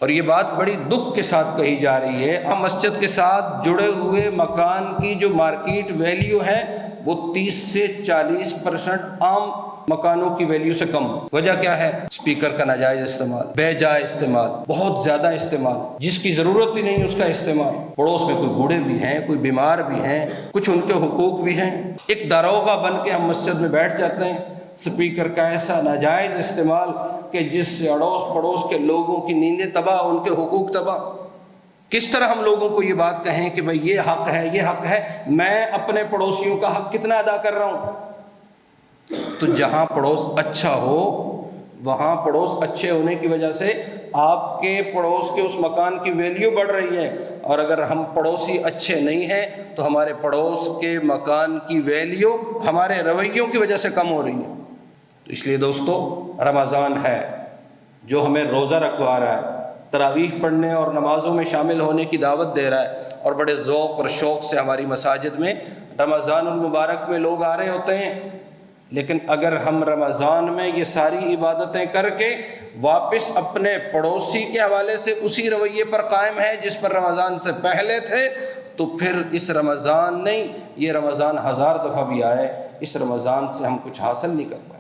اور یہ بات بڑی دکھ کے ساتھ کہی جا رہی ہے، مسجد کے ساتھ جڑے ہوئے مکان کی جو مارکیٹ ویلیو ہے وہ 30 سے 40% عام مکانوں کی ویلیو سے کم۔ وجہ کیا ہے؟ اسپیکر کا ناجائز استعمال، بے جائے استعمال، بہت زیادہ استعمال، جس کی ضرورت ہی نہیں اس کا استعمال۔ پڑوس میں کوئی بوڑھے بھی ہیں، کوئی بیمار بھی ہیں، کچھ ان کے حقوق بھی ہیں، ایک داروغہ بن کے ہم مسجد میں بیٹھ جاتے ہیں، اسپیکر کا ایسا ناجائز استعمال کہ جس سے اڑوس پڑوس کے لوگوں کی نیندیں تباہ، ان کے حقوق تباہ۔ کس طرح ہم لوگوں کو یہ بات کہیں کہ بھئی یہ حق ہے، یہ حق ہے، میں اپنے پڑوسیوں کا حق کتنا ادا کر رہا ہوں؟ تو جہاں پڑوس اچھا ہو وہاں پڑوس اچھے ہونے کی وجہ سے آپ کے پڑوس کے اس مکان کی ویلیو بڑھ رہی ہے، اور اگر ہم پڑوسی اچھے نہیں ہیں تو ہمارے پڑوس کے مکان کی ویلیو ہمارے رویوں کی وجہ سے کم ہو رہی ہے۔ تو اس لیے دوستو، رمضان ہے جو ہمیں روزہ رکھوا رہا ہے، تراویح پڑھنے اور نمازوں میں شامل ہونے کی دعوت دے رہا ہے، اور بڑے ذوق اور شوق سے ہماری مساجد میں رمضان المبارک میں لوگ آ رہے ہوتے ہیں۔ لیکن اگر ہم رمضان میں یہ ساری عبادتیں کر کے واپس اپنے پڑوسی کے حوالے سے اسی رویے پر قائم ہیں جس پر رمضان سے پہلے تھے، تو پھر اس رمضان نہیں، یہ رمضان 1000 دفعہ بھی آئے، اس رمضان سے ہم کچھ حاصل نہیں کر پائے۔